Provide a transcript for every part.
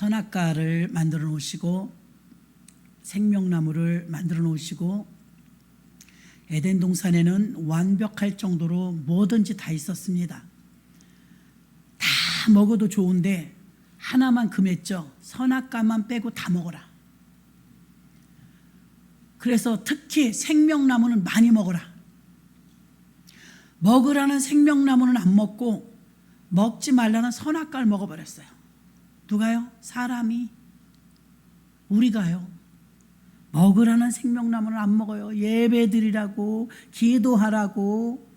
선악과를 만들어 놓으시고 생명나무를 만들어 놓으시고 에덴 동산에는 완벽할 정도로 뭐든지 다 있었습니다. 다 먹어도 좋은데 하나만 금했죠. 선악과만 빼고 다 먹어라. 그래서 특히 생명나무는 많이 먹어라. 먹으라는 생명나무는 안 먹고 먹지 말라는 선악과를 먹어버렸어요. 누가요? 사람이. 우리가요. 먹으라는 생명나무는 안 먹어요. 예배드리라고, 기도하라고,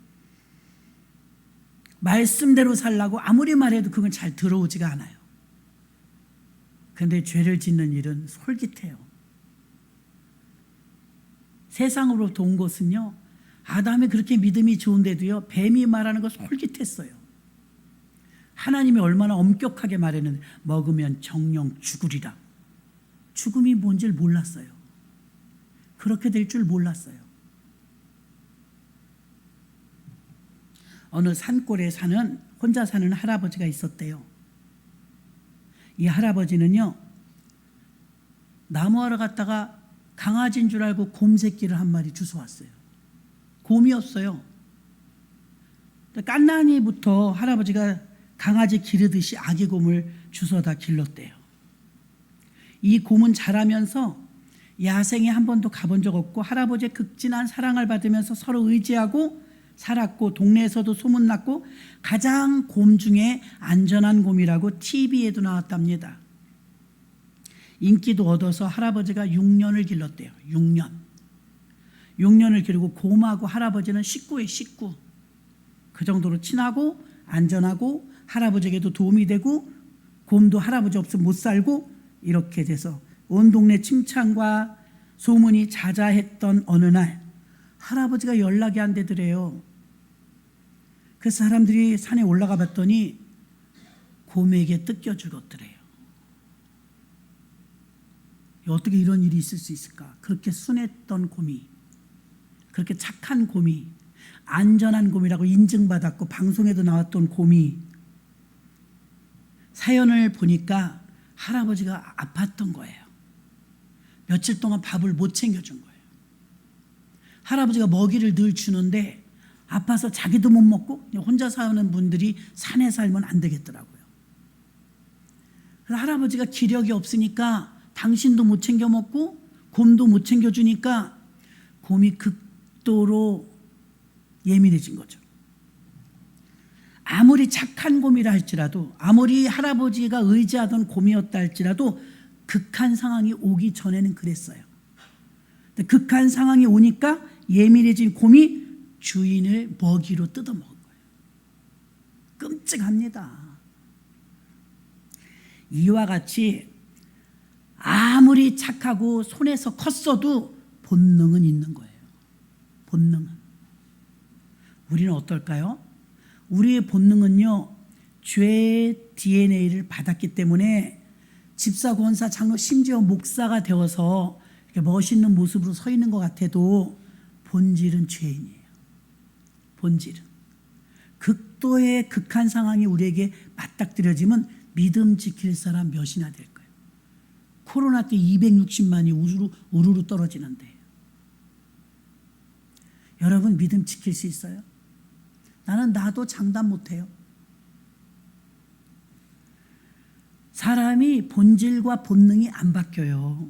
말씀대로 살라고 아무리 말해도 그건 잘 들어오지가 않아요. 그런데 죄를 짓는 일은 솔깃해요. 세상으로부터 온 것은요, 아담이 그렇게 믿음이 좋은데도요, 뱀이 말하는 거 솔깃했어요. 하나님이 얼마나 엄격하게 말했는데 먹으면 정령 죽으리라. 죽음이 뭔지를 몰랐어요. 그렇게 될 줄 몰랐어요. 어느 산골에 사는 혼자 사는 할아버지가 있었대요. 이 할아버지는요, 나무하러 갔다가 강아지인 줄 알고 곰 새끼를 한 마리 주워왔어요. 곰이었어요. 깐난이부터 할아버지가 강아지 기르듯이 아기 곰을 주워다 길렀대요. 이 곰은 자라면서 야생에 한 번도 가본 적 없고 할아버지의 극진한 사랑을 받으면서 서로 의지하고 살았고 동네에서도 소문났고 가장 곰 중에 안전한 곰이라고 TV에도 나왔답니다. 인기도 얻어서 할아버지가 6년을 길렀대요. 6년을 기르고 곰하고 할아버지는 식구예요. 식구. 그 정도로 친하고 안전하고 할아버지에게도 도움이 되고 곰도 할아버지 없으면 못 살고 이렇게 돼서 온 동네 칭찬과 소문이 자자했던 어느 날 할아버지가 연락이 안 되더래요. 그래서 사람들이 산에 올라가 봤더니 곰에게 뜯겨 죽었더래요. 어떻게 이런 일이 있을 수 있을까? 그렇게 순했던 곰이, 그렇게 착한 곰이, 안전한 곰이라고 인증받았고 방송에도 나왔던 곰이 사연을 보니까 할아버지가 아팠던 거예요. 며칠 동안 밥을 못 챙겨준 거예요. 할아버지가 먹이를 늘 주는데 아파서 자기도 못 먹고 혼자 사는 분들이 산에 살면 안 되겠더라고요. 그래서 할아버지가 기력이 없으니까 당신도 못 챙겨 먹고 곰도 못 챙겨주니까 곰이 극도로 예민해진 거죠. 아무리 착한 곰이라 할지라도 아무리 할아버지가 의지하던 곰이었다 할지라도 극한 상황이 오기 전에는 그랬어요. 극한 상황이 오니까 예민해진 곰이 주인을 먹이로 뜯어먹은 거예요. 끔찍합니다. 이와 같이 아무리 착하고 손에서 컸어도 본능은 있는 거예요. 본능은. 우리는 어떨까요? 우리의 본능은요, 죄의 DNA를 받았기 때문에 집사, 권사, 장로, 심지어 목사가 되어서 이렇게 멋있는 모습으로 서 있는 것 같아도 본질은 죄인이에요. 본질은. 극도의 극한 상황이 우리에게 맞닥뜨려지면 믿음 지킬 사람 몇이나 될까요? 코로나 때 260만이 우르르 떨어지는데 여러분 믿음 지킬 수 있어요? 나도 장담 못해요. 사람이 본질과 본능이 안 바뀌어요.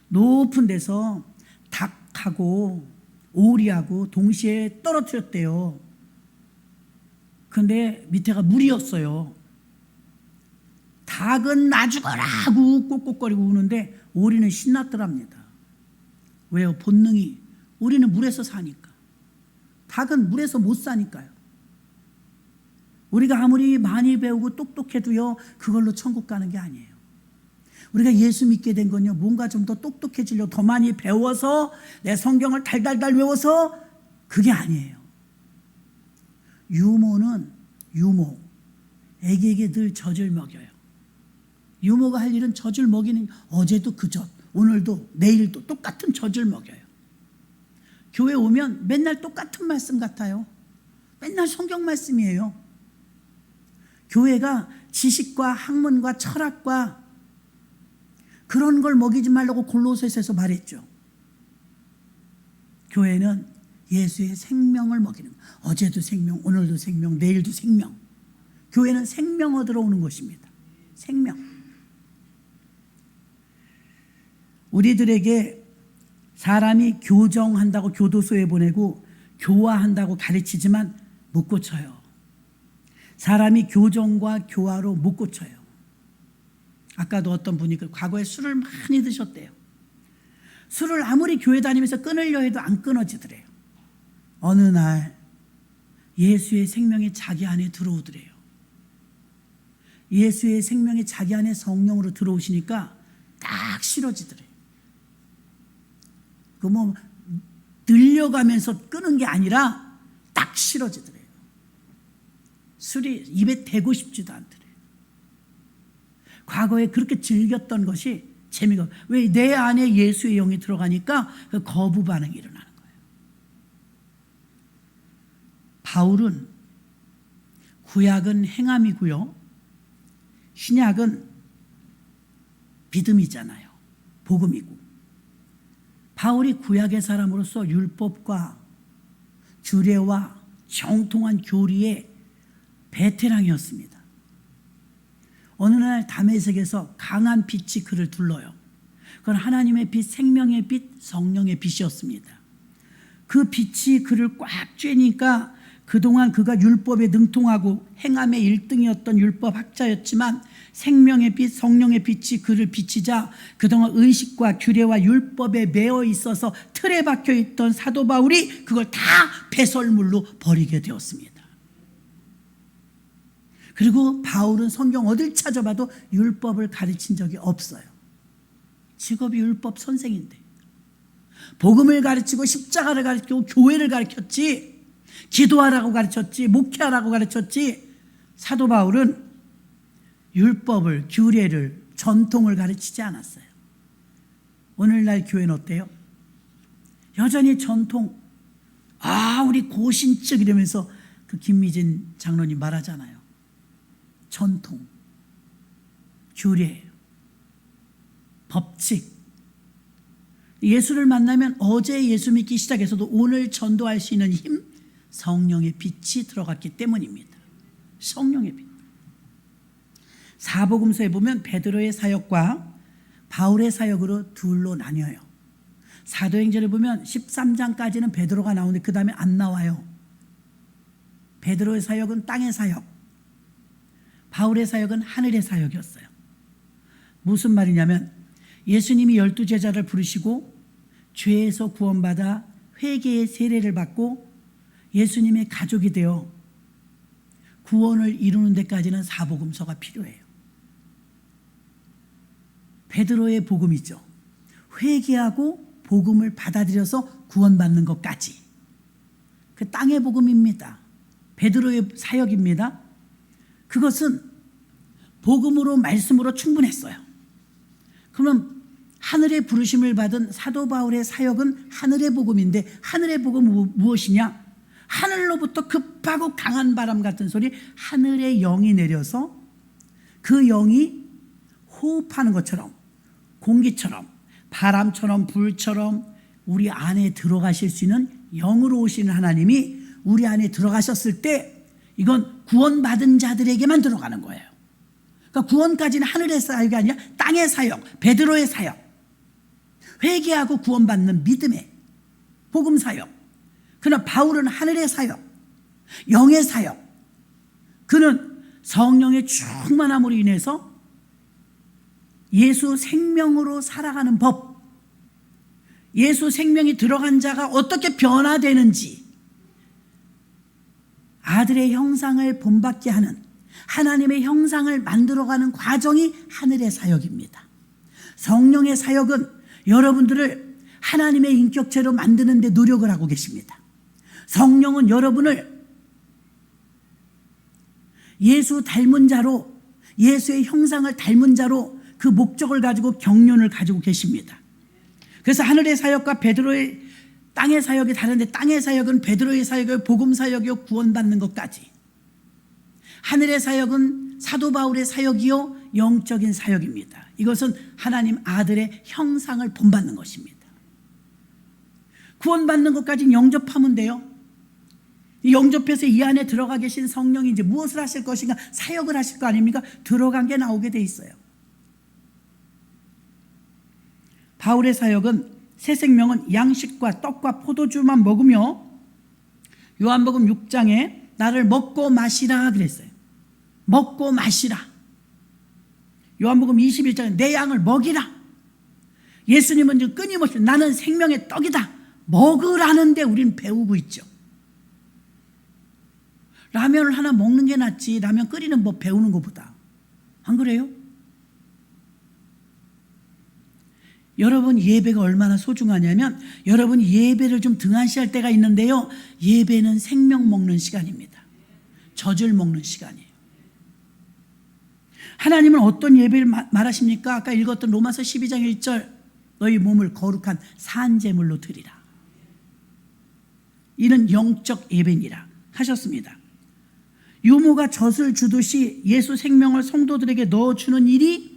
높은 데서 닭하고 오리하고 동시에 떨어뜨렸대요. 그런데 밑에가 물이었어요. 닭은 나 죽어라 하고 꼭꼭거리고 우는데 오리는 신났더랍니다. 왜요? 본능이. 우리는 물에서 사니까. 닭은 물에서 못 사니까요. 우리가 아무리 많이 배우고 똑똑해도요, 그걸로 천국 가는 게 아니에요. 우리가 예수 믿게 된 건요, 뭔가 좀 더 똑똑해지려고 더 많이 배워서 내 성경을 달달달 외워서 그게 아니에요. 유모. 애기에게 늘 젖을 먹여요. 유모가 할 일은 젖을 먹이는, 어제도 그 젖, 오늘도 내일도 똑같은 젖을 먹여요. 교회 오면 맨날 똑같은 말씀 같아요. 맨날 성경 말씀이에요. 교회가 지식과 학문과 철학과 그런 걸 먹이지 말라고 골로새서에서 말했죠. 교회는 예수의 생명을 먹이는 거예요. 어제도 생명, 오늘도 생명, 내일도 생명. 교회는 생명 얻으러 오는 것입니다. 생명. 우리들에게 사람이 교정한다고 교도소에 보내고 교화한다고 가르치지만 못 고쳐요. 사람이 교정과 교화로 못 고쳐요. 아까도 어떤 분이 과거에 술을 많이 드셨대요. 술을 아무리 교회 다니면서 끊으려 해도 안 끊어지더래요. 어느 날 예수의 생명이 자기 안에 들어오더래요. 예수의 생명이 자기 안에 성령으로 들어오시니까 딱 싫어지더래요. 그 뭐 늘려가면서 끄는 게 아니라 딱 싫어지더래요. 술이 입에 대고 싶지도 않더래요. 과거에 그렇게 즐겼던 것이 재미가, 왜 내 안에 예수의 영이 들어가니까 그 거부 반응이 일어나는 거예요. 바울은 구약은 행함이고요, 신약은 믿음이잖아요. 복음이고. 바울이 구약의 사람으로서 율법과 규례와 정통한 교리의 베테랑이었습니다. 어느 날 다메섹에서 강한 빛이 그를 둘러요. 그건 하나님의 빛, 생명의 빛, 성령의 빛이었습니다. 그 빛이 그를 꽉 쬐니까 그동안 그가 율법에 능통하고 행함의 1등이었던 율법학자였지만 생명의 빛, 성령의 빛이 그를 비치자 그동안 의식과 규례와 율법에 매어 있어서 틀에 박혀 있던 사도 바울이 그걸 다 배설물로 버리게 되었습니다. 그리고 바울은 성경 어딜 찾아봐도 율법을 가르친 적이 없어요. 직업이 율법 선생인데 복음을 가르치고 십자가를 가르치고 교회를 가르쳤지, 기도하라고 가르쳤지, 목회하라고 가르쳤지, 사도 바울은 율법을, 규례를, 전통을 가르치지 않았어요. 오늘날 교회는 어때요? 여전히 전통, 우리 고신적 이러면서 그 김미진 장로님 말하잖아요. 전통, 규례, 법칙. 예수를 만나면 어제 예수 믿기 시작해서도 오늘 전도할 수 있는 힘, 성령의 빛이 들어갔기 때문입니다. 성령의 빛. 사복음서에 보면 베드로의 사역과 바울의 사역으로 둘로 나뉘어요. 사도행전을 보면 13장까지는 베드로가 나오는데 그 다음에 안 나와요. 베드로의 사역은 땅의 사역, 바울의 사역은 하늘의 사역이었어요. 무슨 말이냐면 예수님이 12제자를 부르시고 죄에서 구원받아 회개의 세례를 받고 예수님의 가족이 되어 구원을 이루는 데까지는 사복음서가 필요해요. 베드로의 복음이죠. 회개하고 복음을 받아들여서 구원받는 것까지. 그 땅의 복음입니다. 베드로의 사역입니다. 그것은 복음으로 말씀으로 충분했어요. 그러면 하늘의 부르심을 받은 사도 바울의 사역은 하늘의 복음인데 하늘의 복음은 무엇이냐? 하늘로부터 급하고 강한 바람 같은 소리, 하늘의 영이 내려서 그 영이 호흡하는 것처럼, 공기처럼, 바람처럼, 불처럼 우리 안에 들어가실 수 있는 영으로 오시는 하나님이 우리 안에 들어가셨을 때 이건 구원받은 자들에게만 들어가는 거예요. 그러니까 구원까지는 하늘의 사역이 아니라 땅의 사역, 베드로의 사역, 회개하고 구원받는 믿음의 복음 사역. 그러나 바울은 하늘의 사역, 영의 사역. 그는 성령의 충만함으로 인해서 예수 생명으로 살아가는 법, 예수 생명이 들어간 자가 어떻게 변화되는지, 아들의 형상을 본받게 하는 하나님의 형상을 만들어가는 과정이 하늘의 사역입니다. 성령의 사역은 여러분들을 하나님의 인격체로 만드는 데 노력을 하고 계십니다. 성령은 여러분을 예수 닮은 자로, 예수의 형상을 닮은 자로 그 목적을 가지고 경륜을 가지고 계십니다. 그래서 하늘의 사역과 베드로의 땅의 사역이 다른데, 땅의 사역은 베드로의 사역이요, 복음 사역이요, 구원받는 것까지. 하늘의 사역은 사도 바울의 사역이요, 영적인 사역입니다. 이것은 하나님 아들의 형상을 본받는 것입니다. 구원받는 것까지는 영접하면 돼요. 영접해서 이 안에 들어가 계신 성령이 이제 무엇을 하실 것인가, 사역을 하실 거 아닙니까? 들어간 게 나오게 돼 있어요. 바울의 사역은 새 생명은 양식과 떡과 포도주만 먹으며, 요한복음 6장에 나를 먹고 마시라 그랬어요. 먹고 마시라. 요한복음 21장에 내 양을 먹이라. 예수님은 지금 끊임없이 나는 생명의 떡이다 먹으라는데 우리는 배우고 있죠. 라면을 하나 먹는 게 낫지 라면 끓이는 법 배우는 것보다. 안 그래요? 여러분 예배가 얼마나 소중하냐면, 여러분 예배를 좀 등한시할 때가 있는데요, 예배는 생명 먹는 시간입니다. 젖을 먹는 시간이에요. 하나님은 어떤 예배를 말하십니까? 아까 읽었던 로마서 12장 1절, 너희 몸을 거룩한 산제물로 드리라. 이는 영적 예배니라 하셨습니다. 유모가 젖을 주듯이 예수 생명을 성도들에게 넣어주는 일이,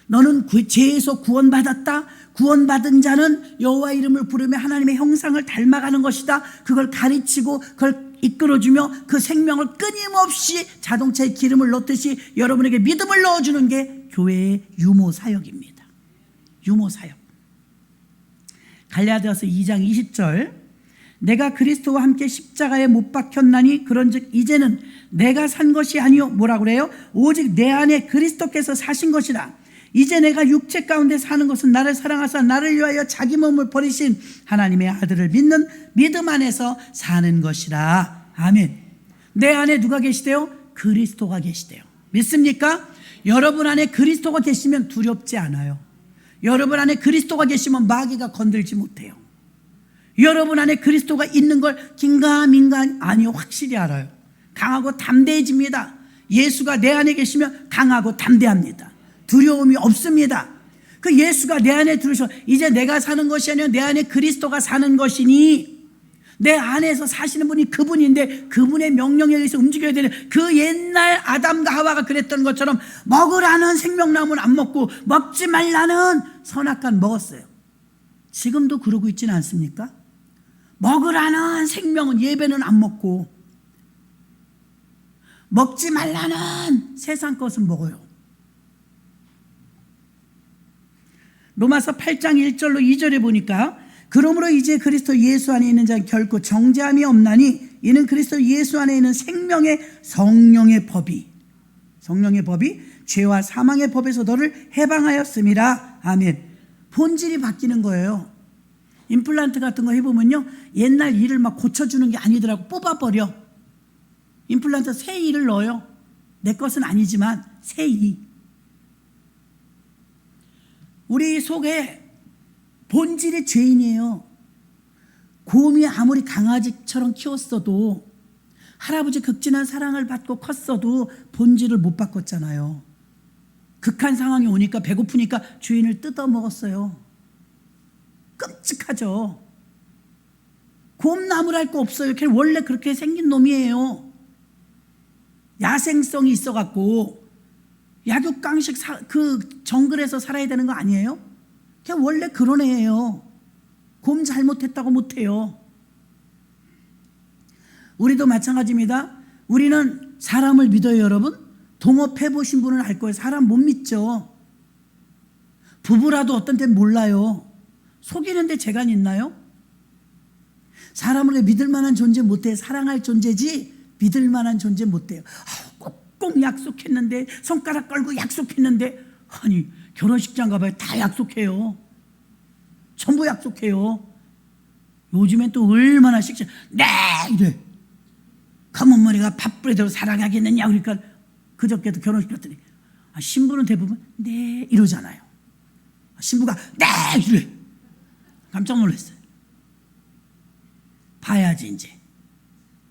너는 죄에서 구원받았다, 구원받은 자는 여호와 이름을 부르며 하나님의 형상을 닮아가는 것이다, 그걸 가르치고 그걸 이끌어주며 그 생명을 끊임없이 자동차에 기름을 넣듯이 여러분에게 믿음을 넣어주는 게 교회의 유모 사역입니다. 유모 사역. 갈라디아서 2장 20절, 내가 그리스도와 함께 십자가에 못 박혔나니 그런즉 이제는 내가 산 것이 아니요, 뭐라 그래요? 오직 내 안에 그리스도께서 사신 것이라. 이제 내가 육체 가운데 사는 것은 나를 사랑하사 나를 위하여 자기 몸을 버리신 하나님의 아들을 믿는 믿음 안에서 사는 것이라. 아멘. 내 안에 누가 계시대요? 그리스도가 계시대요. 믿습니까? 여러분 안에 그리스도가 계시면 두렵지 않아요. 여러분 안에 그리스도가 계시면 마귀가 건들지 못해요. 여러분 안에 그리스도가 있는 걸 긴가민가 아니요, 확실히 알아요. 강하고 담대해집니다. 예수가 내 안에 계시면 강하고 담대합니다. 두려움이 없습니다. 그 예수가 내 안에 들으셔, 이제 내가 사는 것이 아니라 내 안에 그리스도가 사는 것이니, 내 안에서 사시는 분이 그분인데 그분의 명령에 의해서 움직여야 되는, 그 옛날 아담과 하와가 그랬던 것처럼 먹으라는 생명나무는 안 먹고 먹지 말라는 선악과는 먹었어요. 지금도 그러고 있지는 않습니까? 먹으라는 생명은, 예배는 안 먹고 먹지 말라는 세상 것은 먹어요. 로마서 8장 1절로 2절에 보니까, 그러므로 이제 그리스도 예수 안에 있는 자는 결코 정죄함이 없나니 이는 그리스도 예수 안에 있는 생명의 성령의 법이 죄와 사망의 법에서 너를 해방하였음이라. 아멘. 본질이 바뀌는 거예요. 임플란트 같은 거 해보면요, 옛날 이를 막 고쳐주는 게 아니더라고. 뽑아버려. 임플란트 새 이를 넣어요. 내 것은 아니지만 새 이. 우리 속에 본질이 죄인이에요. 곰이 아무리 강아지처럼 키웠어도, 할아버지 극진한 사랑을 받고 컸어도 본질을 못 바꿨잖아요. 극한 상황이 오니까 배고프니까 주인을 뜯어 먹었어요. 끔찍하죠. 곰 나무랄 거 없어요. 걔 원래 그렇게 생긴 놈이에요. 야생성이 있어갖고 약육강식 그 정글에서 살아야 되는 거 아니에요? 걔 원래 그런 애예요. 곰 잘못했다고 못해요. 우리도 마찬가지입니다. 우리는 사람을 믿어요, 여러분? 동업해 보신 분은 알 거예요. 사람 못 믿죠. 부부라도 어떤 때는 몰라요. 속이는데 재간 있나요? 사람을 믿을 만한 존재 못해요. 사랑할 존재지 믿을 만한 존재 못해요. 꼭 약속했는데, 손가락 걸고 약속했는데, 아니 결혼식장 가봐요. 다 약속해요. 전부 약속해요. 요즘엔 또 얼마나 씩씩 네 이래. 검은 머리가 밥풀이대로 사랑하겠느냐. 그러니까 그저께도 결혼식 갔더니 신부는 대부분 네 이러잖아요. 신부가 네 이래. 깜짝 놀랐어요. 봐야지 이제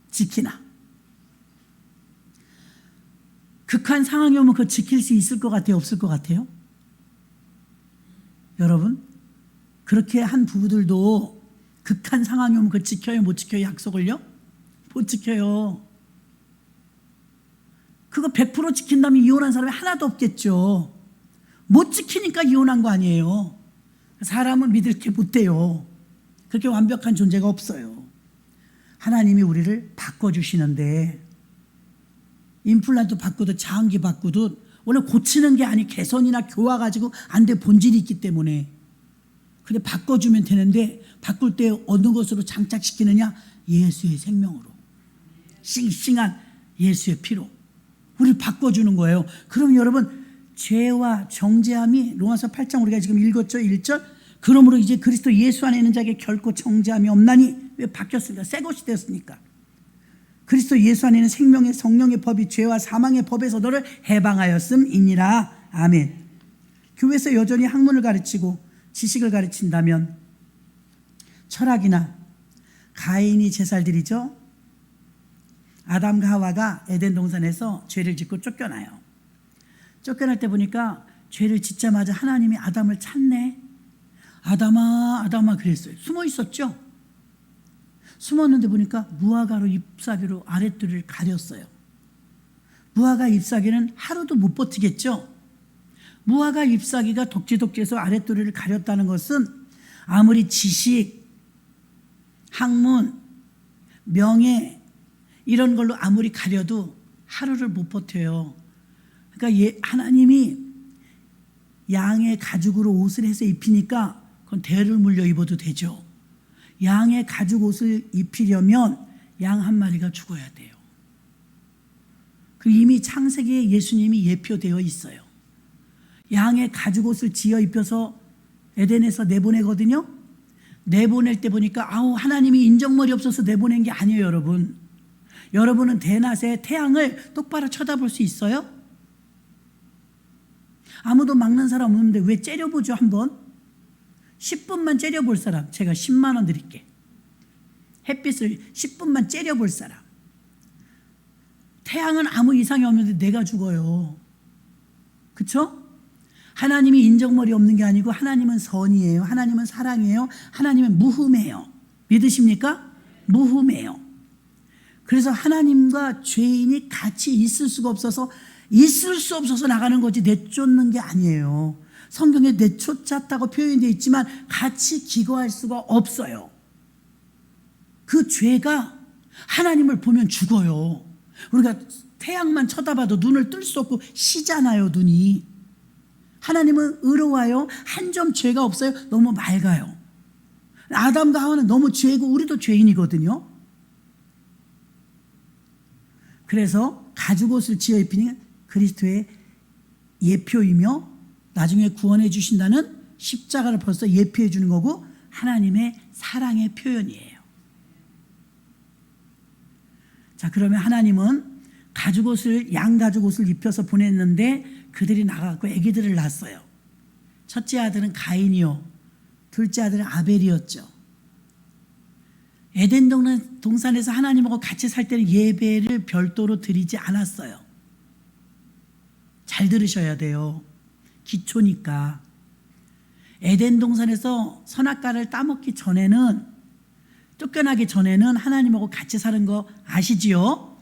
지키나. 극한 상황이 오면 그거 지킬 수 있을 것 같아요? 없을 것 같아요? 여러분, 그렇게 한 부부들도 극한 상황이 오면 그거 지켜요? 못 지켜요? 약속을요? 못 지켜요. 그거 100% 지킨다면 이혼한 사람이 하나도 없겠죠. 못 지키니까 이혼한 거 아니에요. 사람은 믿을 게 못 돼요. 그렇게 완벽한 존재가 없어요. 하나님이 우리를 바꿔주시는데, 임플란트 바꾸듯 자음기 바꾸듯 원래 고치는 게 아니 개선이나 교화 가지고 안 돼 본질이 있기 때문에. 근데 바꿔주면 되는데 바꿀 때 어느 것으로 장착시키느냐? 예수의 생명으로, 싱싱한 예수의 피로 우리를 바꿔주는 거예요. 그럼 여러분, 죄와 정죄함이 로마서 8장 우리가 지금 읽었죠. 1절. 그러므로 이제 그리스도 예수 안에 있는 자에게 결코 정죄함이 없나니. 왜 바뀌었습니까? 새 것이 되었으니까. 그리스도 예수 안에 있는 생명의 성령의 법이 죄와 사망의 법에서 너를 해방하였음이니라. 아멘. 교회에서 여전히 학문을 가르치고 지식을 가르친다면, 철학이나 가인이 제사를 드리죠. 아담과 하와가 에덴 동산에서 죄를 짓고 쫓겨나요. 쫓겨날 때 보니까 죄를 짓자마자 하나님이 아담을 찾네. 아담아 아담아 그랬어요. 숨어 있었죠. 숨었는데 보니까 무화과로 잎사귀로 아랫도리를 가렸어요. 무화과 잎사귀는 하루도 못 버티겠죠. 무화과 잎사귀가 덕지덕지해서 아랫도리를 가렸다는 것은 아무리 지식, 학문, 명예 이런 걸로 아무리 가려도 하루를 못 버텨요. 그러니까 하나님이 양의 가죽으로 옷을 해서 입히니까 그건 대를 물려 입어도 되죠. 양의 가죽 옷을 입히려면 양 한 마리가 죽어야 돼요. 이미 창세기에 예수님이 예표되어 있어요. 양의 가죽 옷을 지어 입혀서 에덴에서 내보내거든요. 내보낼 때 보니까 하나님이 인정머리 없어서 내보낸 게 아니에요. 여러분, 여러분은 대낮에 태양을 똑바로 쳐다볼 수 있어요? 아무도 막는 사람 없는데 왜 째려보죠? 한번 10분만 째려볼 사람, 제가 10만 원 드릴게. 햇빛을 10분만 째려볼 사람. 태양은 아무 이상이 없는데 내가 죽어요. 그렇죠? 하나님이 인정머리 없는 게 아니고 하나님은 선이에요. 하나님은 사랑이에요. 하나님은 무흠해요. 믿으십니까? 무흠해요. 그래서 하나님과 죄인이 같이 있을 수가 없어서, 있을 수 없어서 나가는 거지 내쫓는 게 아니에요. 성경에 내쫓았다고 표현되어 있지만 같이 기거할 수가 없어요. 그 죄가 하나님을 보면 죽어요. 우리가 태양만 쳐다봐도 눈을 뜰 수 없고 시잖아요, 눈이. 하나님은 의로워요. 한 점 죄가 없어요. 너무 맑아요. 아담과 하와는 너무 죄고 우리도 죄인이거든요. 그래서 가죽옷을 지어 입히는 그리스도의 예표이며 나중에 구원해 주신다는 십자가를 벌써 예표해 주는 거고 하나님의 사랑의 표현이에요. 자, 그러면 하나님은 가죽옷을, 양가죽옷을 입혀서 보냈는데 그들이 나가고 아기들을 낳았어요. 첫째 아들은 가인이요, 둘째 아들은 아벨이었죠. 에덴 동산에서 하나님하고 같이 살 때는 예배를 별도로 드리지 않았어요. 잘 들으셔야 돼요. 기초니까. 에덴 동산에서 선악과를 따먹기 전에는, 쫓겨나기 전에는 하나님하고 같이 사는 거 아시지요?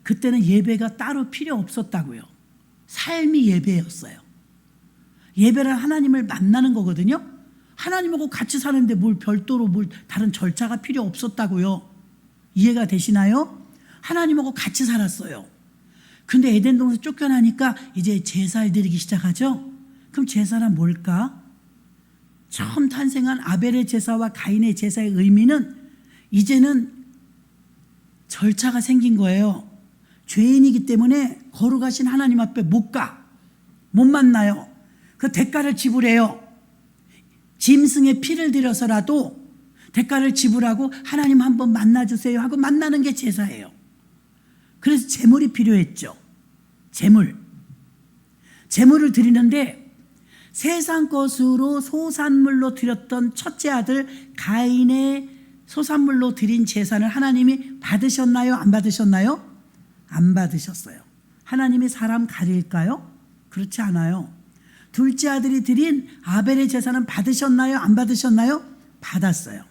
그때는 예배가 따로 필요 없었다고요. 삶이 예배였어요. 예배란 하나님을 만나는 거거든요. 하나님하고 같이 사는데 뭘 별도로 뭘 다른 절차가 필요 없었다고요. 이해가 되시나요? 하나님하고 같이 살았어요. 근데 에덴 동산 쫓겨나니까 이제 제사를 드리기 시작하죠. 그럼 제사란 뭘까? 처음 탄생한 아벨의 제사와 가인의 제사의 의미는 이제는 절차가 생긴 거예요. 죄인이기 때문에 거룩하신 하나님 앞에 못 가, 못 만나요. 그 대가를 지불해요. 짐승의 피를 들여서라도 대가를 지불하고 하나님 한번 만나주세요 하고 만나는 게 제사예요. 그래서 제물이 필요했죠. 제물을 드리는데 세상 것으로 소산물로 드렸던 첫째 아들 가인의 소산물로 드린 제사를 하나님이 받으셨나요? 안 받으셨나요? 안 받으셨어요. 하나님이 사람 가릴까요? 그렇지 않아요. 둘째 아들이 드린 아벨의 제사는 받으셨나요? 안 받으셨나요? 받았어요.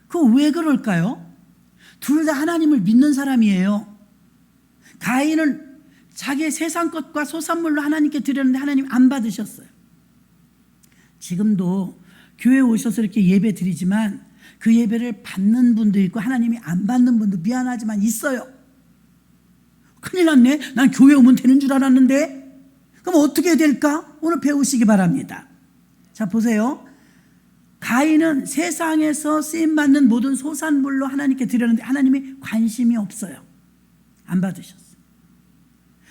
그거 왜 그럴까요? 둘 다 하나님을 믿는 사람이에요. 가인은 자기의 세상 것과 소산물로 하나님께 드렸는데 하나님 안 받으셨어요. 지금도 교회에 오셔서 이렇게 예배 드리지만 그 예배를 받는 분도 있고 하나님이 안 받는 분도 미안하지만 있어요. 큰일 났네. 난 교회 오면 되는 줄 알았는데. 그럼 어떻게 해야 될까? 오늘 배우시기 바랍니다. 자, 보세요. 가인은 세상에서 쓰임받는 모든 소산물로 하나님께 드렸는데 하나님이 관심이 없어요. 안 받으셨어요.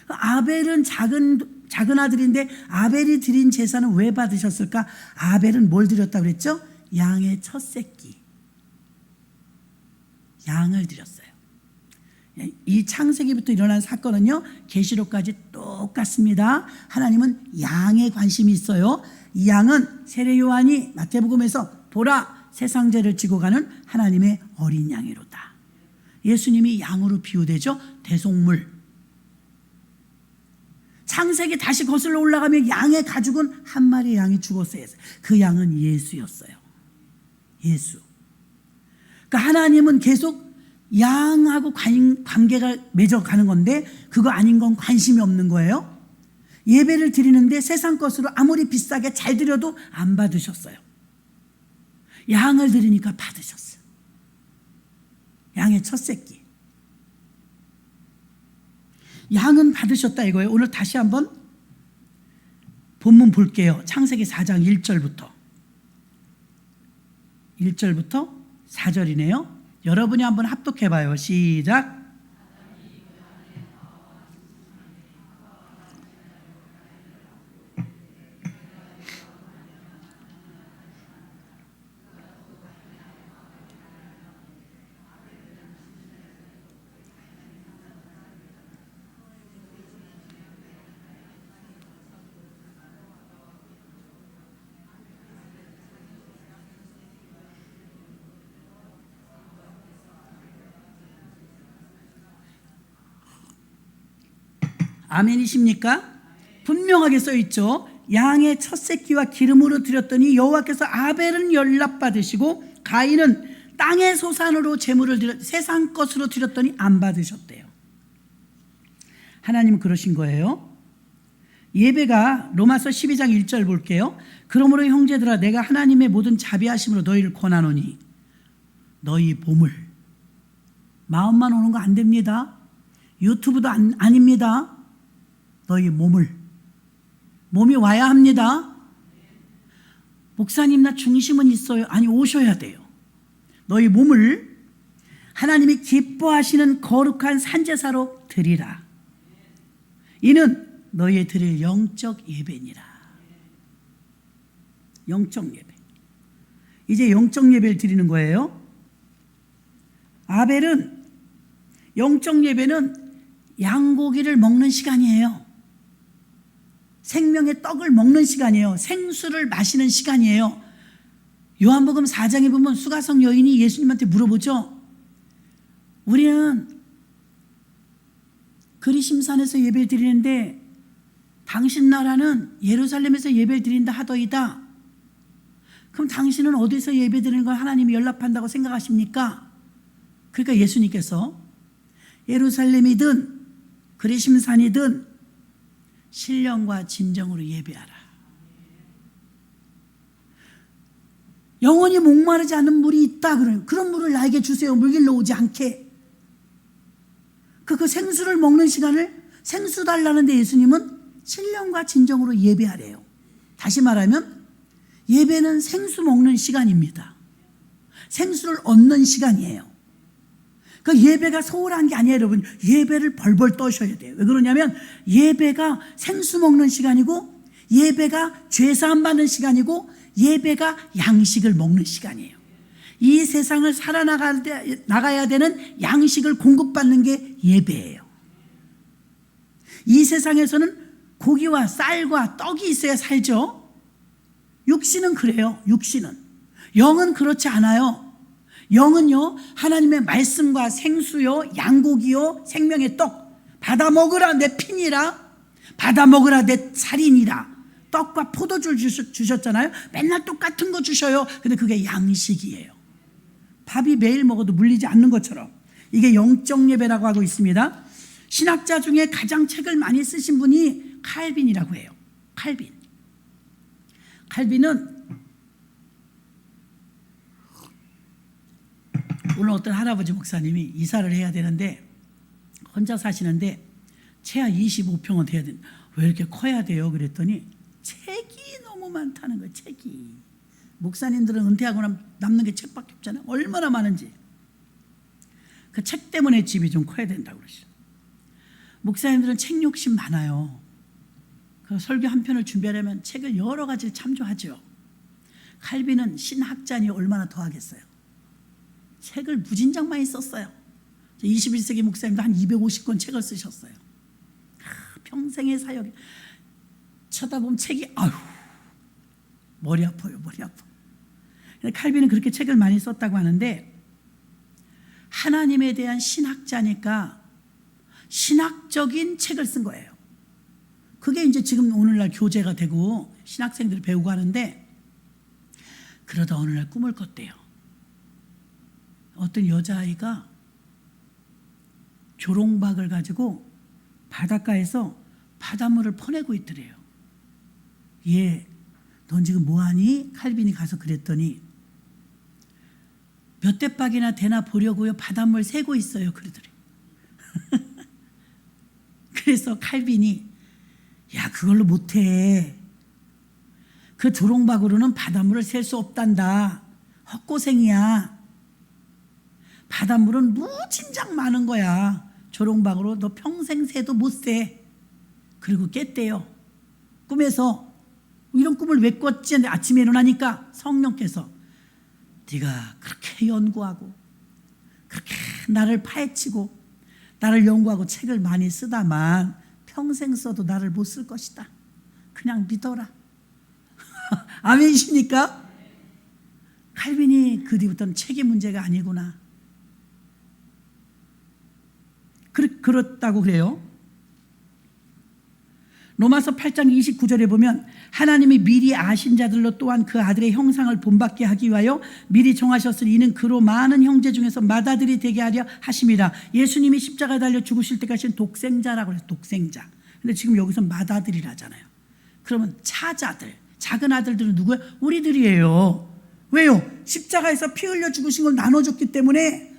아벨은 작은 아들인데 아벨이 드린 제사는 왜 받으셨을까? 아벨은 뭘 드렸다고 그랬죠? 양의 첫 새끼. 양을 드렸어요. 이 창세기부터 일어난 사건은요, 계시록까지 똑같습니다. 하나님은 양에 관심이 있어요. 이 양은 세례 요한이 마태복음에서 보라 세상 죄를 지고 가는 하나님의 어린 양이로다. 예수님이 양으로 비유되죠. 대속물. 창세기 다시 거슬러 올라가면 양의 가죽은 한 마리의 양이 죽었어요. 그 양은 예수였어요. 예수. 그러니까 하나님은 계속 양하고 관계가 맺어가는 건데 그거 아닌 건 관심이 없는 거예요. 예배를 드리는데 세상 것으로 아무리 비싸게 잘 드려도 안 받으셨어요. 양을 드리니까 받으셨어요. 양의 첫 새끼. 양은 받으셨다 이거예요. 오늘 다시 한번 본문 볼게요. 창세기 4장 1절부터 4절이네요. 여러분이 한번 합독해봐요. 시작. 아멘이십니까? 분명하게 써있죠. 양의 첫 새끼와 기름으로 드렸더니 여호와께서 아벨은 연락받으시고 가인은 땅의 소산으로 제물을 드렸, 세상 것으로 드렸더니 안 받으셨대요. 하나님은 그러신 거예요. 예배가 로마서 12장 1절 볼게요. 그러므로 형제들아 내가 하나님의 모든 자비하심으로 너희를 권하노니 너희 몸을, 마음만 오는 거 안 됩니다. 유튜브도 아닙니다. 너희 몸이 와야 합니다. 목사님 나 중심은 있어요. 아니 오셔야 돼요. 너희 몸을 하나님이 기뻐하시는 거룩한 산제사로 드리라. 이는 너희의 드릴 영적 예배니라. 영적 예배. 이제 영적 예배를 드리는 거예요. 아벨은 영적 예배는 양고기를 먹는 시간이에요. 생명의 떡을 먹는 시간이에요. 생수를 마시는 시간이에요. 요한복음 4장에 보면 수가성 여인이 예수님한테 물어보죠. 우리는 그리심산에서 예배를 드리는데 당신 나라는 예루살렘에서 예배를 드린다 하더이다. 그럼 당신은 어디서 예배 드리는 걸 하나님이 연락한다고 생각하십니까? 그러니까 예수님께서 예루살렘이든 그리심산이든 신령과 진정으로 예배하라. 영원히 목마르지 않은 물이 있다. 그런 물을 나에게 주세요. 물길로 오지 않게. 그 생수를 먹는 시간을 생수 달라는데 예수님은 신령과 진정으로 예배하래요. 다시 말하면 예배는 생수 먹는 시간입니다. 생수를 얻는 시간이에요. 그 예배가 소홀한 게 아니에요, 여러분. 예배를 벌벌 떠셔야 돼요. 왜 그러냐면 예배가 생수 먹는 시간이고 예배가 죄사함 받는 시간이고 예배가 양식을 먹는 시간이에요. 이 세상을 살아나가야 되는 양식을 공급받는 게 예배예요. 이 세상에서는 고기와 쌀과 떡이 있어야 살죠. 육신은 그래요. 육신은. 영은 그렇지 않아요. 영은요, 하나님의 말씀과 생수요, 양고기요, 생명의 떡. 받아 먹으라 내 피니라. 받아 먹으라 내 살이니라. 떡과 포도주를 주셨잖아요. 맨날 똑같은 거 주셔요. 근데 그게 양식이에요. 밥이 매일 먹어도 물리지 않는 것처럼. 이게 영적 예배라고 하고 있습니다. 신학자 중에 가장 책을 많이 쓰신 분이 칼빈이라고 해요. 칼빈. 칼빈은 오늘 어떤 할아버지 목사님이 이사를 해야 되는데 혼자 사시는데 최하 25평은 돼야 된다. 왜 이렇게 커야 돼요? 그랬더니 책이 너무 많다는 거예요. 책이. 목사님들은 은퇴하고 나면 남는 게 책밖에 없잖아요. 얼마나 많은지. 그 책 때문에 집이 좀 커야 된다고 그러시죠. 목사님들은 책 욕심 많아요. 그 설교 한 편을 준비하려면 책을 여러 가지를 참조하죠. 칼빈은 신학자니 얼마나 더 하겠어요. 책을 무진장 많이 썼어요. 21세기 목사님도 한 250권 책을 쓰셨어요. 평생의 사역에 쳐다보면 책이 아유 머리 아파요. 머리 아파. 칼빈은 그렇게 책을 많이 썼다고 하는데 하나님에 대한 신학자니까 신학적인 책을 쓴 거예요. 그게 이제 지금 오늘날 교재가 되고 신학생들이 배우고 하는데 그러다 어느 날 꿈을 꿨대요. 어떤 여자아이가 조롱박을 가지고 바닷가에서 바닷물을 퍼내고 있더래요. 얘, 넌 지금 뭐하니? 칼빈이 가서 그랬더니 몇 대박이나 되나 보려고요. 바닷물 새고 있어요. 그러더래요. 그래서 칼빈이 야 그걸로 못해. 그 조롱박으로는 바닷물을 셀 수 없단다. 헛고생이야. 바닷물은 무진장 많은 거야. 조롱박으로 너 평생 새도 못 새. 그리고 깼대요. 꿈에서 이런 꿈을 왜 꿨지? 아침에 일어나니까 성령께서 네가 그렇게 연구하고 그렇게 나를 파헤치고 나를 연구하고 책을 많이 쓰다만 평생 써도 나를 못 쓸 것이다. 그냥 믿어라. 아멘이십니까? 칼빈이 그 뒤부터는 책이 문제가 아니구나. 그렇다고 그래요. 로마서 8장 29절에 보면 하나님이 미리 아신 자들로 또한 그 아들의 형상을 본받게 하기 위하여 미리 정하셨으니 이는 그로 많은 형제 중에서 맏아들이 되게 하려 하심이라. 예수님이 십자가에 달려 죽으실 때까지는 독생자라고 해서 독생자. 근데 지금 여기서 맏아들이라잖아요. 그러면 차자들, 작은 아들들은 누구예요? 우리들이에요. 왜요? 십자가에서 피 흘려 죽으신 걸 나눠줬기 때문에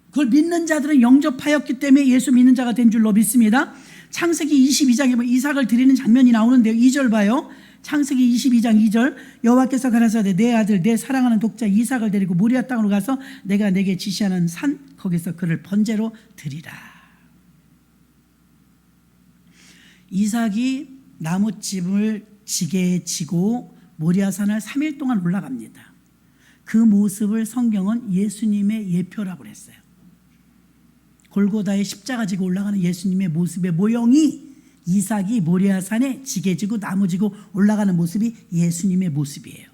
그걸 믿는 자들은 영접하였기 때문에 예수 믿는 자가 된 줄로 믿습니다. 창세기 22장에 보면 이삭을 드리는 장면이 나오는데요. 2절 봐요. 창세기 22장 2절 여호와께서 가라사대 내 아들 내 사랑하는 독자 이삭을 데리고 모리아 땅으로 가서 내가 내게 지시하는 산 거기서 그를 번제로 드리라. 이삭이 나뭇집을 지게에 지고 모리아 산을 3일 동안 올라갑니다. 그 모습을 성경은 예수님의 예표라고 했어요. 골고다에 십자가 지고 올라가는 예수님의 모습의 모형이 이삭이 모리아산에 지게 지고 나무 지고 올라가는 모습이 예수님의 모습이에요.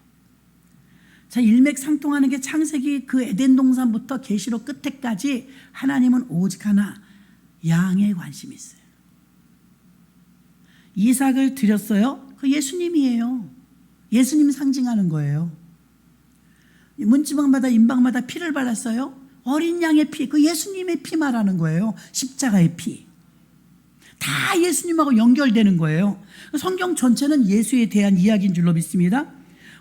자, 일맥상통하는 게 창세기 그 에덴 동산부터 계시록 끝에까지 하나님은 오직 하나 양에 관심이 있어요. 이삭을 드렸어요. 그 예수님이에요. 예수님 상징하는 거예요. 문지방마다 임방마다 피를 발랐어요. 어린 양의 피, 그 예수님의 피 말하는 거예요. 십자가의 피. 다 예수님하고 연결되는 거예요. 성경 전체는 예수에 대한 이야기인 줄로 믿습니다.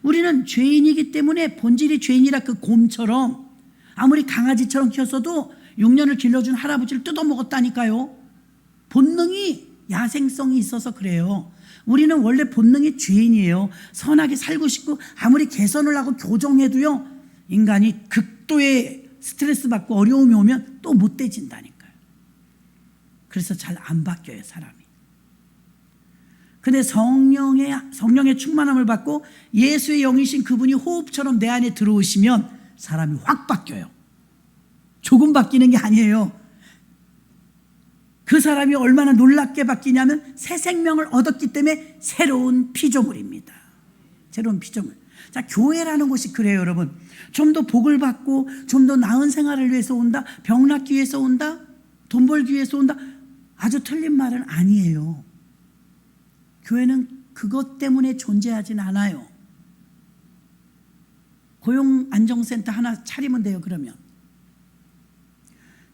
우리는 죄인이기 때문에 본질이 죄인이라 그 곰처럼 아무리 강아지처럼 키웠어도 6년을 길러준 할아버지를 뜯어먹었다니까요. 본능이 야생성이 있어서 그래요. 우리는 원래 본능이 죄인이에요. 선하게 살고 싶고 아무리 개선을 하고 교정해도요. 인간이 극도의 스트레스 받고 어려움이 오면 또 못돼진다니까요. 그래서 잘 안 바뀌어요, 사람이. 근데 성령의 충만함을 받고 예수의 영이신 그분이 호흡처럼 내 안에 들어오시면 사람이 확 바뀌어요. 조금 바뀌는 게 아니에요. 그 사람이 얼마나 놀랍게 바뀌냐면 새 생명을 얻었기 때문에 새로운 피조물입니다. 새로운 피조물. 자, 교회라는 곳이 그래요, 여러분. 좀 더 복을 받고 좀 더 나은 생활을 위해서 온다, 병 낫기 위해서 온다, 돈 벌기 위해서 온다. 아주 틀린 말은 아니에요. 교회는 그것 때문에 존재하진 않아요. 고용안정센터 하나 차리면 돼요, 그러면.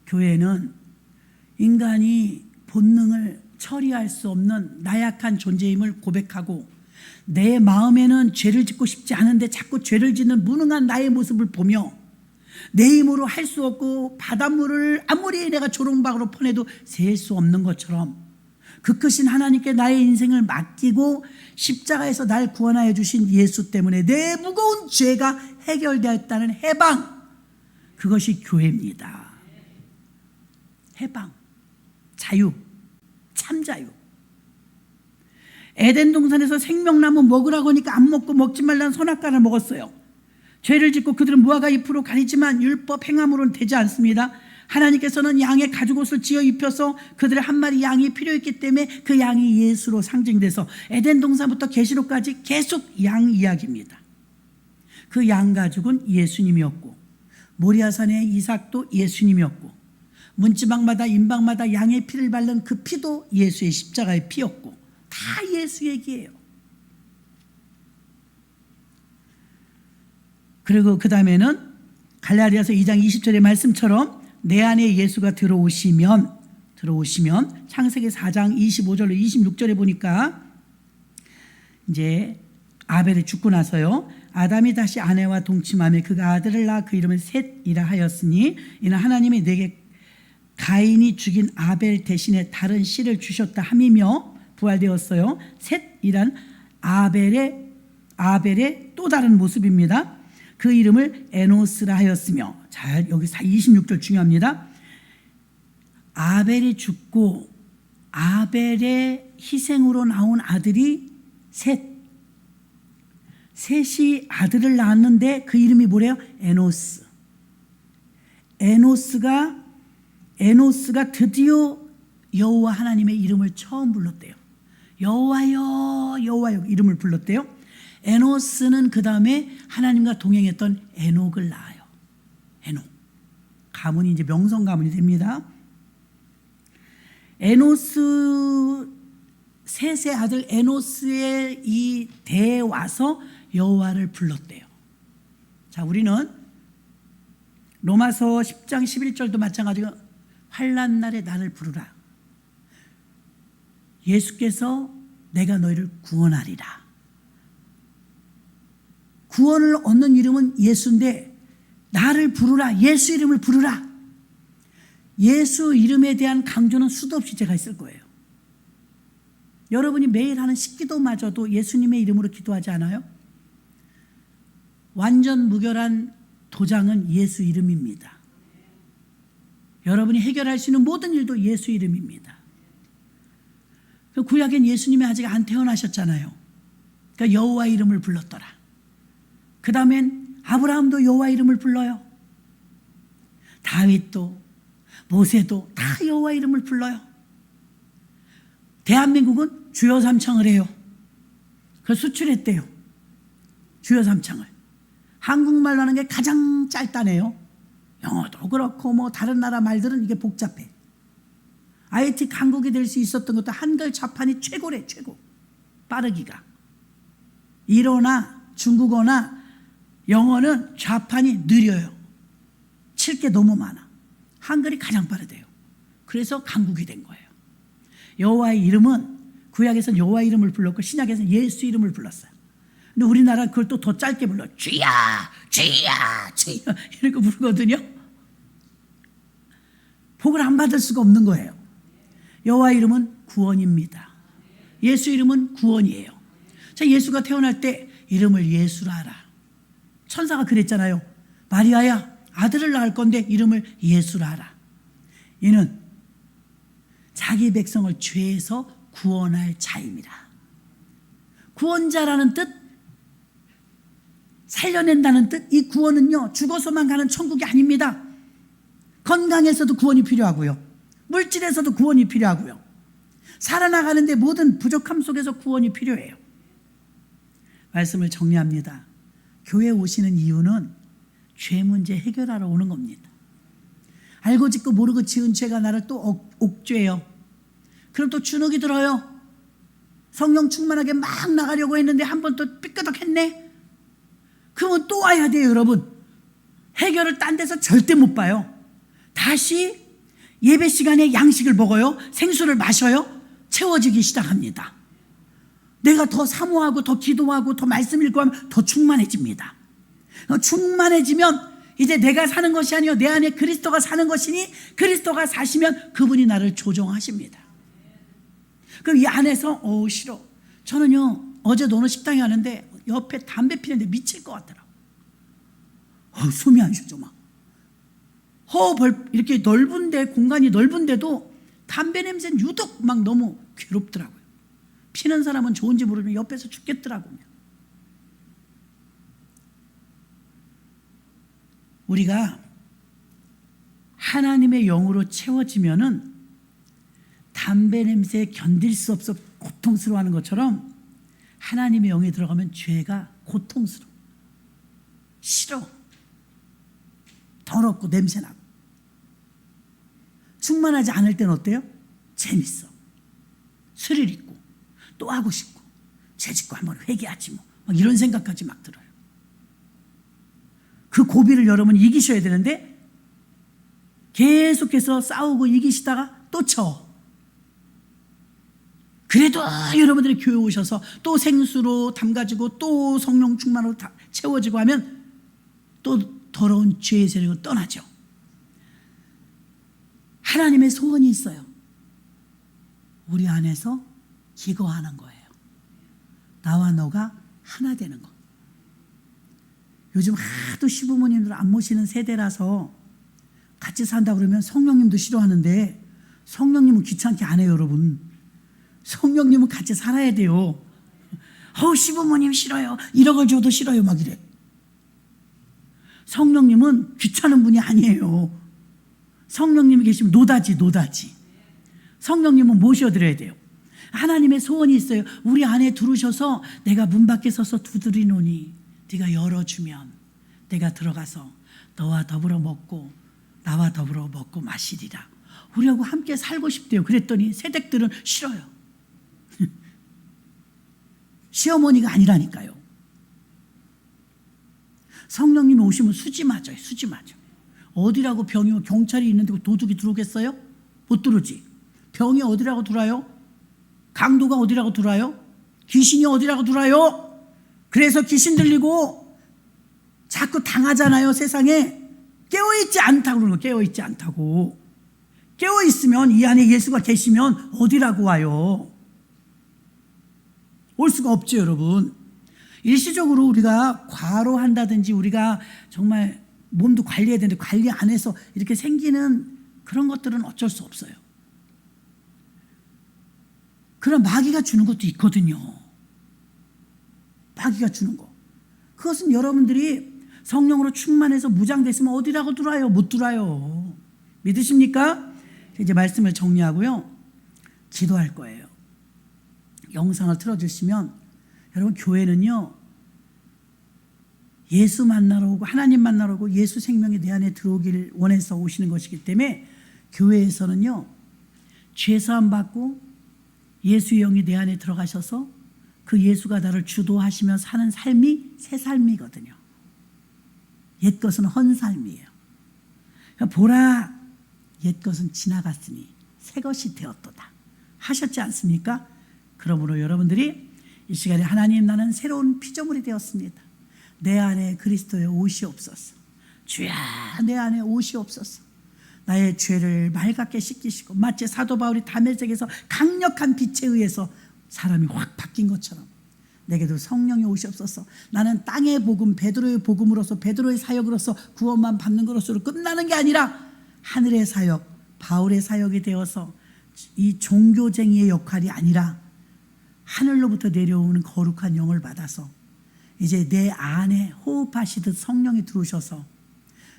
교회는 인간이 본능을 처리할 수 없는 나약한 존재임을 고백하고 내 마음에는 죄를 짓고 싶지 않은데 자꾸 죄를 짓는 무능한 나의 모습을 보며 내 힘으로 할 수 없고 바닷물을 아무리 내가 조롱박으로 퍼내도 셀 수 없는 것처럼 그 크신 하나님께 나의 인생을 맡기고 십자가에서 날 구원하여 주신 예수 때문에 내 무거운 죄가 해결되었다는 해방, 그것이 교회입니다. 해방, 자유, 참 자유. 에덴 동산에서 생명나무 먹으라고 하니까 안 먹고 먹지 말라는 선악과를 먹었어요. 죄를 짓고 그들은 무화과 잎으로 가리지만 율법 행함으로는 되지 않습니다. 하나님께서는 양의 가죽옷을 지어 입혀서 그들의 한 마리 양이 필요했기 때문에 그 양이 예수로 상징돼서 에덴 동산부터 계시록까지 계속 양 이야기입니다. 그 양 가죽은 예수님이었고 모리아산의 이삭도 예수님이었고 문지방마다 임방마다 양의 피를 바른 그 피도 예수의 십자가의 피였고 다 예수 얘기예요. 그리고 그 다음에는 갈라디아서 2장 20절의 말씀처럼 내 안에 예수가 들어오시면 창세기 4장 25절로 26절에 보니까 이제 아벨이 죽고 나서요, 아담이 다시 아내와 동침하며 그가 아들을 낳아 그 이름을 셋이라 하였으니 이는 하나님이 내게 가인이 죽인 아벨 대신에 다른 씨를 주셨다 함이며 부활되었어요. 셋이란 아벨의 또 다른 모습입니다. 그 이름을 에노스라 하였으며, 자, 여기 26절 중요합니다. 아벨이 죽고 아벨의 희생으로 나온 아들이 셋이 아들을 낳았는데 그 이름이 뭐래요? 에노스. 에노스가 드디어 여호와 하나님의 이름을 처음 불렀대요. 여호와여, 여호와여 이름을 불렀대요. 에노스는 그 다음에 하나님과 동행했던 에녹을 낳아요. 에녹. 가문이 이제 명성 가문이 됩니다. 에노스, 셋의 아들 에노스의 이 대에 와서 여호와를 불렀대요. 자, 우리는 로마서 10장 11절도 마찬가지로 환난 날에 나를 부르라. 예수께서 내가 너희를 구원하리라. 구원을 얻는 이름은 예수인데 나를 부르라. 예수 이름을 부르라. 예수 이름에 대한 강조는 수도 없이 제가 있을 거예요. 여러분이 매일 하는 식기도마저도 예수님의 이름으로 기도하지 않아요? 완전 무결한 도장은 예수 이름입니다. 여러분이 해결할 수 있는 모든 일도 예수 이름입니다. 구약엔 예수님이 아직 안 태어나셨잖아요. 그러니까 여호와 이름을 불렀더라. 그 다음엔 아브라함도 여호와 이름을 불러요. 다윗도 모세도 다 여호와 이름을 불러요. 대한민국은 주여 삼창을 해요. 그걸 수출했대요. 주여 삼창을. 한국말로 하는 게 가장 짧다네요. 영어도 그렇고 뭐 다른 나라 말들은 이게 복잡해. IT 강국이 될 수 있었던 것도 한글 자판이 최고래, 최고. 빠르기가. 일어나 중국어나 영어는 좌판이 느려요. 칠 게 너무 많아. 한글이 가장 빠르대요. 그래서 강국이 된 거예요. 여호와의 이름은 구약에서는 여호와 이름을 불렀고 신약에서는 예수 이름을 불렀어요. 근데 우리나라 그걸 또 더 짧게 불러. 주야, 주야, 주야 이렇게 부르거든요. 복을 안 받을 수가 없는 거예요. 여호와 이름은 구원입니다. 예수 이름은 구원이에요. 자, 예수가 태어날 때 이름을 예수라 하라. 천사가 그랬잖아요. 마리아야, 아들을 낳을 건데 이름을 예수라 하라. 이는 자기 백성을 죄에서 구원할 자입니다. 구원자라는 뜻, 살려낸다는 뜻. 이 구원은요, 죽어서만 가는 천국이 아닙니다. 건강에서도 구원이 필요하고요, 물질에서도 구원이 필요하고요, 살아나가는데 모든 부족함 속에서 구원이 필요해요. 말씀을 정리합니다. 교회 오시는 이유는 죄 문제 해결하러 오는 겁니다. 알고 짓고 모르고 지은 죄가 나를 또 옥죄요. 그럼 또 주눅이 들어요. 성령 충만하게 막 나가려고 했는데 한 번 또 삐끄덕했네. 그러면 또 와야 돼요. 여러분, 해결을 딴 데서 절대 못 봐요. 다시 예배 시간에 양식을 먹어요. 생수를 마셔요. 채워지기 시작합니다. 내가 더 사모하고 더 기도하고 더 말씀 읽고 하면 더 충만해집니다. 충만해지면 이제 내가 사는 것이 아니요 내 안에 그리스도가 사는 것이니 그리스도가 사시면 그분이 나를 조종하십니다. 그럼 이 안에서 싫어. 저는요 어제도 어느 식당에 가는데 옆에 담배 피는데 미칠 것 같더라고. 숨이 안 쉬죠 막. 이렇게 넓은데 공간이 넓은데도 담배 냄새는 유독 막 너무 괴롭더라고요. 피는 사람은 좋은지 모르지만 옆에서 죽겠더라고요. 우리가 하나님의 영으로 채워지면은 담배 냄새에 견딜 수 없어 고통스러워하는 것처럼 하나님의 영에 들어가면 죄가 고통스러워. 싫어. 더럽고 냄새나고. 충만하지 않을 때는 어때요? 재밌어. 스릴 있고 또 하고 싶고 죄 짓고 한번 회개하지 뭐 막 이런 생각까지 막 들어요. 그 고비를 여러분 이기셔야 되는데 계속해서 싸우고 이기시다가 또 쳐. 그래도 여러분들이 교회 오셔서 또 생수로 담가지고 또 성령 충만으로 채워지고 하면 또 더러운 죄의 세력은 떠나죠. 하나님의 소원이 있어요. 우리 안에서 기거하는 거예요. 나와 너가 하나 되는 거. 요즘 하도 시부모님들 안 모시는 세대라서 같이 산다 그러면 성령님도 싫어하는데 성령님은 귀찮게 안 해요, 여러분. 성령님은 같이 살아야 돼요. 시부모님 싫어요. 1억을 줘도 싫어요. 막 이래. 성령님은 귀찮은 분이 아니에요. 성령님이 계시면 노다지. 성령님은 모셔드려야 돼요. 하나님의 소원이 있어요. 우리 안에 들어오셔서 내가 문 밖에 서서 두드리노니 네가 열어주면 내가 들어가서 너와 더불어 먹고 나와 더불어 먹고 마시리라. 우리하고 함께 살고 싶대요. 그랬더니 새댁들은 싫어요. 시어머니가 아니라니까요. 성령님이 오시면 수지 맞아요. 어디라고 병이 경찰이 있는데 도둑이 들어오겠어요? 못 들어오지. 병이 어디라고 들어와요? 강도가 어디라고 들어와요? 귀신이 어디라고 들어와요? 그래서 귀신 들리고 자꾸 당하잖아요. 세상에 깨어있지 않다고 그러는 거. 깨어있지 않다고. 깨어있으면 이 안에 예수가 계시면 어디라고 와요? 올 수가 없죠, 여러분. 일시적으로 우리가 과로한다든지 우리가 정말 몸도 관리해야 되는데 관리 안 해서 이렇게 생기는 그런 것들은 어쩔 수 없어요. 그런 마귀가 주는 것도 있거든요. 마귀가 주는 거. 그것은 여러분들이 성령으로 충만해서 무장됐으면 어디라고 들어와요? 못 들어와요. 믿으십니까? 이제 말씀을 정리하고요. 기도할 거예요. 영상을 틀어주시면 여러분 교회는요. 예수 만나러 오고 하나님 만나러 오고 예수 생명이 내 안에 들어오기를 원해서 오시는 것이기 때문에 교회에서는요. 죄사함 받고 예수의 영이 내 안에 들어가셔서 그 예수가 나를 주도하시며 사는 삶이 새 삶이거든요. 옛 것은 헌 삶이에요. 보라 옛 것은 지나갔으니 새 것이 되었도다 하셨지 않습니까? 그러므로 여러분들이 이 시간에 하나님 나는 새로운 피조물이 되었습니다. 내 안에 그리스도의 옷이 없었어. 주야 내 안에 옷이 없었어. 나의 죄를 맑게 씻기시고 마치 사도 바울이 다메섹에서 강력한 빛에 의해서 사람이 확 바뀐 것처럼 내게도 성령이 옷이 없었어. 나는 땅의 복음 베드로의 복음으로서 베드로의 사역으로서 구원만 받는 것으로 끝나는 게 아니라 하늘의 사역 바울의 사역이 되어서 이 종교쟁이의 역할이 아니라 하늘로부터 내려오는 거룩한 영을 받아서 이제 내 안에 호흡하시듯 성령이 들어오셔서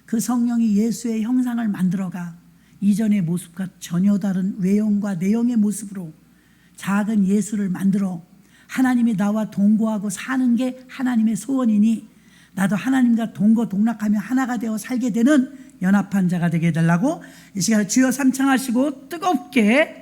그 성령이 예수의 형상을 만들어가 이전의 모습과 전혀 다른 외형과 내형의 모습으로 작은 예수를 만들어 하나님이 나와 동거하고 사는 게 하나님의 소원이니 나도 하나님과 동거동락하며 하나가 되어 살게 되는 연합한 자가 되게 해달라고 이 시간에 주여 삼창하시고 뜨겁게